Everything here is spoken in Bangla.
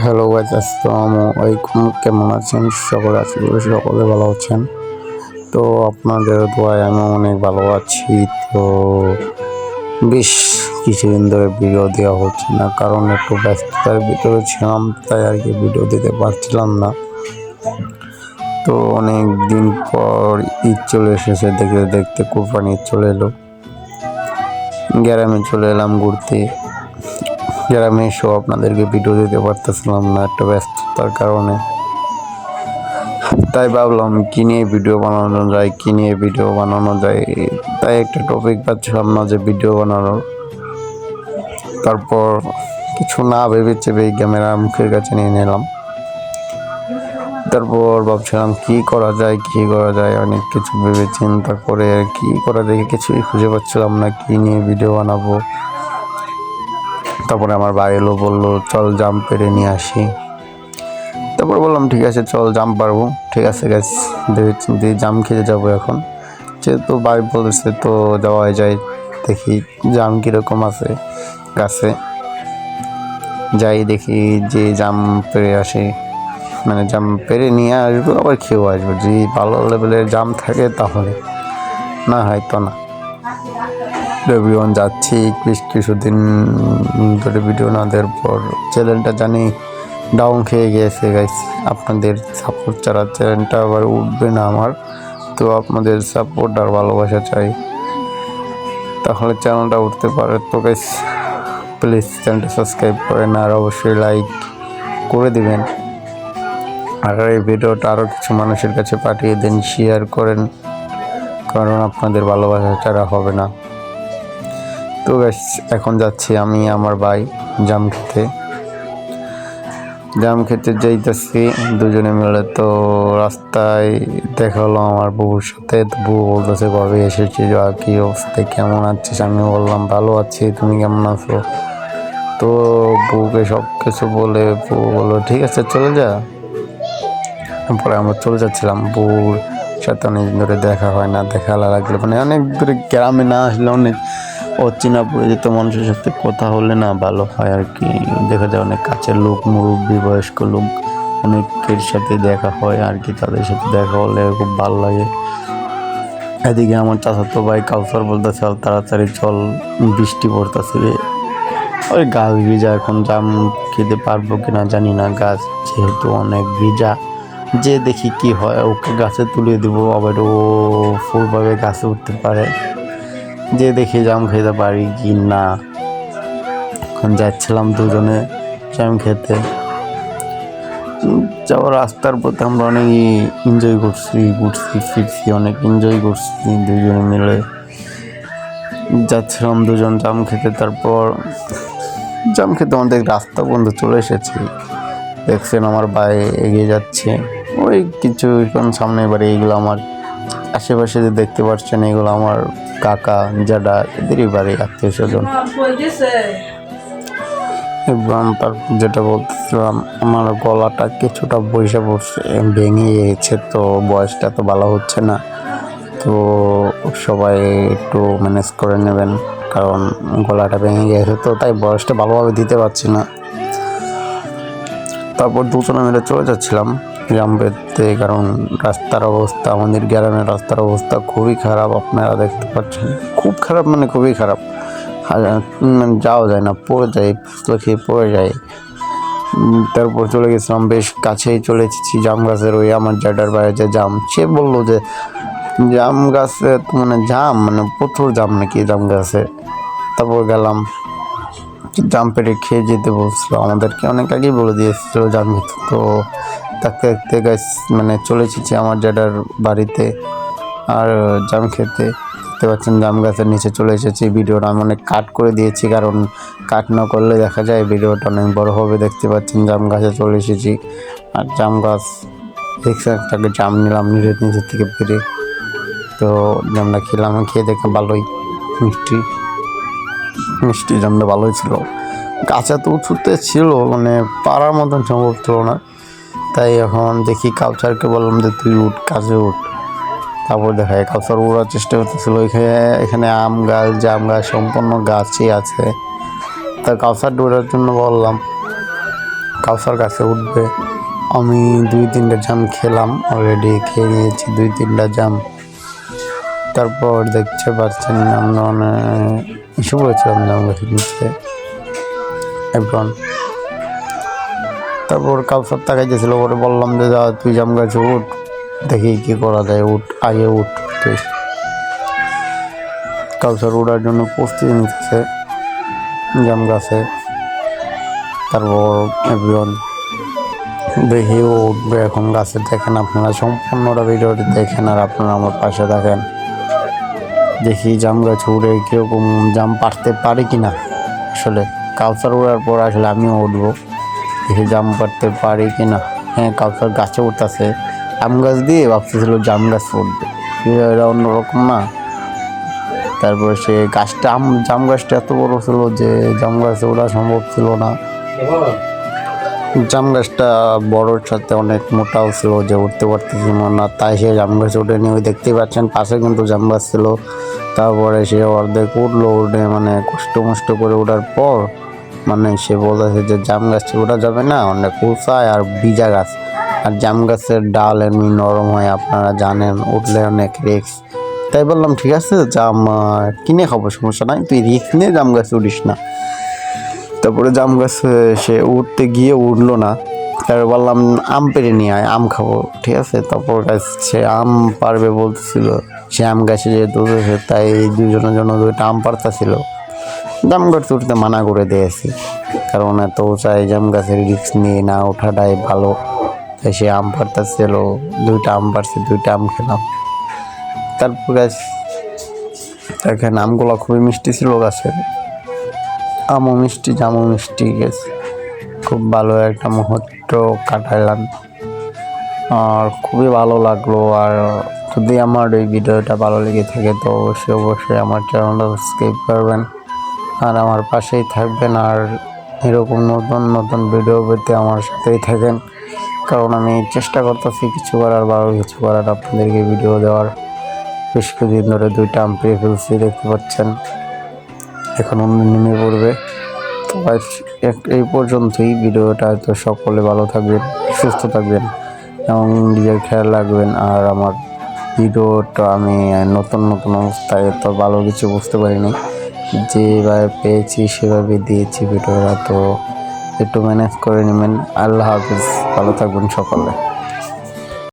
হ্যালো গাইস, আসসালামু আলাইকুম। কেমন আছেন সকলে? আশা করি সকলে ভালো আছেন। তো আপনাদের দোয়ায় আমি অনেক ভালো আছি। তো বেশ কিছুদিন ধরে ভিডিও দেওয়া হচ্ছে না, কারণ একটু ব্যস্ততার ভিতরে ছিলাম, তাই আর কি ভিডিও দিতে পারছিলাম না। তো অনেক দিন পর ঈদ চলে এসেছে, দেখতে দেখতে কুরবানি ঈদ চলে এলো। গ্রামে চলে এলাম ঘুরতে। গ্রামে এসেও আপনাদেরকে ভিডিও দিতে পারতেছিলাম না একটা ব্যস্ততার কারণে। তাই ভাবলাম কি নিয়ে ভিডিও বানানো যায়, তাই একটা টপিক পাচ্ছিলাম না যে ভিডিও বানানোর। তারপর কিছু না ভেবে চেপে ক্যামেরা মুখের কাছে নিয়ে নিলাম। তারপর ভাবছিলাম কি করা যায়, অনেক কিছু ভেবে চিন্তা করে কি করা যায় কিছুই খুঁজে পাচ্ছিলাম না, কি নিয়ে ভিডিও বানাবো। তারপরে আমার ভাই এলো, বললো চল জাম পেরে নিয়ে আসি। তারপর বললাম ঠিক আছে, চল জাম পারবো, ঠিক আছে গাছ ভেবে চিন্তে জাম খেতে যাবো। এখন যেহেতু ভাই বলেছে তো যাওয়াই যায়, দেখি জাম কীরকম আছে গাছে। যাই দেখি যে জাম পেরে আসে, মানে জাম পেরে নিয়ে আসবো, আবার খেয়েও আসবো। যদি ভালো লেভেলের জাম থাকে তাহলে, না হয়তো না। এভরিওয়ান যাচ্ছি বেশ কিছুদিন ধরে ভিডিও না দেওয়ার পর চ্যানেলটা জানি ডাউন খেয়ে গিয়েছে গাইস। আপনাদের সাপোর্ট ছাড়া চ্যানেলটা আবার উঠবে না আমার। তো আপনাদের সাপোর্ট আর ভালোবাসা চাই, তাহলে চ্যানেলটা উঠতে পারে। তো গাইস প্লিজ চ্যানেলটা সাবস্ক্রাইব করেন আর অবশ্যই লাইক করে দিবেন। আর এই ভিডিওটা আরও কিছু মানুষের কাছে পাঠিয়ে দিন, শেয়ার করেন, কারণ আপনাদের ভালোবাসা ছাড়া হবে না। তো গাইস এখন যাচ্ছি আমি আমার ভাই জাম খেতে যাইতেছি দুজনে মিলে। তো রাস্তায় দেখা হলো আমার বউর সাথে। তো বউ বলতেছে কবে এসেছি, কি অবস্থায়, কেমন আছিস? আমি বললাম ভালো আছি, তুমি কেমন আছো? তো বউকে সব কিছু বলে বউ বললো ঠিক আছে চলে যা। পরে আমরা চলে যাচ্ছিলাম, বউর সাথে অনেকদিন ধরে দেখা হয় না, দেখা লাগলে মানে অনেক দূরে গ্রামে না আসলে অনেক অচেনা পরিচিত মানুষের সাথে কথা হলে না ভালো হয় আর কি। দেখা যায় অনেক কাছের লোক, মুরব্বী বয়স্ক লোক, অনেকের সাথে দেখা হয় আর কি। তাদের সাথে দেখা হলে খুব ভালো লাগে। এদিকে আমার চাচাতো ভাই কাউসার বলতেছে তাড়াতাড়ি চল, বৃষ্টি পড়তেছে, ওই গাছ ভিজা, এখন জাম খেতে পারবো কিনা জানি না। গাছ যেহেতু অনেক ভিজা, যে দেখি কি হয়, ওকে গাছে তুলে দেবো, আবার ও ফুলভাবে গাছে উঠতে পারে, যে দেখি জাম খেতে পারি কি না। এখন যাচ্ছিলাম দুজনে জাম খেতে। যাওয়ার রাস্তার পথে আমরা অনেক এনজয় করছি, ঘুরছি ফিরছি, অনেক এনজয় করছি দুজনে মিলে। যাচ্ছিলাম দুজন জাম খেতে। তারপর জাম খেতে আমাদের রাস্তা পর্যন্ত চলে এসেছি। দেখছেন আমার ভাই এগিয়ে যাচ্ছে, ওই কিছুক্ষণ সামনে বাড়ি। এইগুলো আমার আশেপাশে যে দেখতে পাচ্ছেন, এগুলো আমার কাকা জাডা, এদেরই বাড়ি, আত্মীয় স্বজন। এবং তারপর যেটা বলতেছিলাম, আমার গলাটা কিছুটা বসে পড়ছে, ভেঙে গেছে। তো বয়সটা তো ভালো হচ্ছে না, তো সবাই একটু ম্যানেজ করে নেবেন, কারণ গলাটা ভেঙে গেছে, তো তাই বয়সটা ভালোভাবে দিতে পারছি না। তারপর দুজনে মিলে চলে যাচ্ছিলাম জাম পেতে, কারণ রাস্তার অবস্থা, আমাদের গ্রামের রাস্তার অবস্থা খুবই খারাপ। আপনারা দেখতে পাচ্ছেন খুব খারাপ, মানে খুবই খারাপ। মানে যাওয়া যায় না, পড়ে যায়, খেয়ে পড়ে যায়। তারপর চলে গেছিলাম, বেশ কাছেই চলে এসেছি জাম গাছের। ওই আমার জ্যাঠার বাইরে যে জাম, সে বললো যে জাম গাছে মানে জাম, মানে প্রচুর জাম নাকি জাম গাছে। তারপর গেলাম, জাম পেড়ে খেয়ে যেতে বলছিল আমাদেরকে, অনেক আগেই বলে দিয়েছিল জাম খেতে। তো থাকতে থাকতে গাছ মানে চলে এসেছি আমার জ্যাঠার বাড়িতে। আর জাম খেতে দেখতে পাচ্ছেন জাম গাছের নিচে চলে এসেছি। ভিডিওটা আমি অনেক কাট করে দিয়েছি, কারণ কাট না করলে দেখা যায় ভিডিওটা অনেক বড় হবে। দেখতে পাচ্ছেন জাম গাছে চলে এসেছি, আর জাম গাছ দেখছেন একটাকে জাম নিলাম নিচের থেকে পেরে। তো জামটা খেলাম, খেয়ে দেখে ভালোই মিষ্টি জামটা ভালোই ছিল। গাছে তো উঁচুতে ছিল, মানে পাড়ার মতন সম্ভব ছিল না। তাই এখন দেখি কাউসারকে বললাম যে তুই উঠ, কাছে উঠ। তারপর দেখা যায় কাউসার উড়ার চেষ্টা করতেছিল। এখানে আম গাছ, জাম গাছ সম্পূর্ণ গাছই আছে। তা কাউসার উড়ার জন্য বললাম, কাউসার গাছে উঠবে। আমি 2-3টা জাম খেলাম, অলরেডি খেয়ে নিয়েছি 2-3টা জাম। তারপর দেখতে পাচ্ছেন আমরা ইস্যু করেছিলাম জাম গাছের নিচে এখন। তারপর কাউসার তাকাইতেছিল, পরে বললাম যে যা তুই জাম গাছে উঠ, দেখি কি করা যায়, আগে উঠ তুই। কাউসার উঠার জন্য প্রস্তুতি নিতেছে জাম গাছে। তারপর এভরিওয়ান দেখি ও উঠবে এখন গাছে। দেখেন আপনারা সম্পূর্ণটা ভিডিওটি দেখেন আর আপনারা আমার পাশে থাকেন। দেখি জাম গাছ উড়ে কীরকম জাম পারতে পারি কিনা। আসলে কাউসার উড়ার পর আসলে আমিও উঠবো, দেখি জাম পারতে পারি কিনা। হ্যাঁ, কাউসার গাছে উঠতেছে, আম গাছ দিয়ে ভাবতেছিল জাম গাছ উঠবে, এটা অন্যরকম না। তারপরে সে গাছটা জাম গাছটা এত বড় ছিল যে জাম গাছে ওঠা সম্ভব ছিল না। জাম গাছটা বড়োর সাথে অনেক মোটাও ছিল যে উঠতে পারতেছিল না, তাই সে জাম গাছ ওঠেনি। ওই দেখতেই পাচ্ছেন পাশে কিন্তু জাম গাছ ছিল। তারপরে সে অর্ধেক উঠলো, উঠে মানে কষ্ট মষ্ট করে ওঠার পর মানে সে বলতেছে যে জাম গাছে ওঠা যাবে না, অনেক উঁচায় আর ভিজা গাছ, আর জাম গাছের ডাল এমনি নরম হয়, আপনারা জানেন, উঠলে অনেক রিস্ক। তাই বললাম ঠিক আছে জাম কিনে খাবো, সমস্যা নাই, তুই রিস্ক নিয়ে জাম গাছে উঠিস না। তারপরে জাম গাছে সে উঠতে গিয়ে উঠলো না। তারপর বললাম আম পেড়ে নিয়ে আয়, আম খাবো, ঠিক আছে। তারপর সে আম পারবে বলতেছিল, সে আম গাছে যেহেতু উঠেছে তাই দুজনের জন্য 2টা আম পারতেছিল। জাম গাছ উঠতে মানা করে দিয়েছি, কারণ এত উঁচাই জাম গাছের রিস্ক নিয়ে না ওঠাটাই ভালো। তাই সে আম পারতেছিল, 2টা আম পারছে, 2টা আম খেলাম। তারপর গাছ দেখেন আমগুলো খুবই মিষ্টি ছিল গাছের, আমও মিষ্টি জামও মিষ্টি গেছে। খুব ভালো একটা মুহূর্ত কাটাইলাম আর খুবই ভালো লাগলো। আর যদি আমার এই ভিডিওটা ভালো লেগে থাকে তো অবশ্যই আমার চ্যানেলটা সাবস্ক্রাইব করবেন আর আমার পাশেই থাকবেন। আর এরকম নতুন নতুন ভিডিও পেতে আমার সাথেই থাকেন, কারণ আমি চেষ্টা করতেছি কিছু করার, ভালো কিছু করার, আপনাদেরকে ভিডিও দেওয়ার। বেশ কিছুদিন ধরে 2টা আম পেয়ে ফেলছি, দেখতে পাচ্ছেন, এখন অন্য নেমে পড়বে। তো এই পর্যন্তই ভিডিওটা। তো সকলে ভালো থাকবেন, সুস্থ থাকবেন এবং নিজের খেয়াল রাখবেন। আর আমার ভিডিওটা আমি নতুন অবস্থায় তো ভালো কিছু বুঝতে পারিনি, যেভাবে পেয়েছি সেভাবে দিয়েছি ভিডিওটা, তো একটু ম্যানেজ করে নেবেন। আল্লাহ হাফিজ, ভালো থাকবেন সকলে।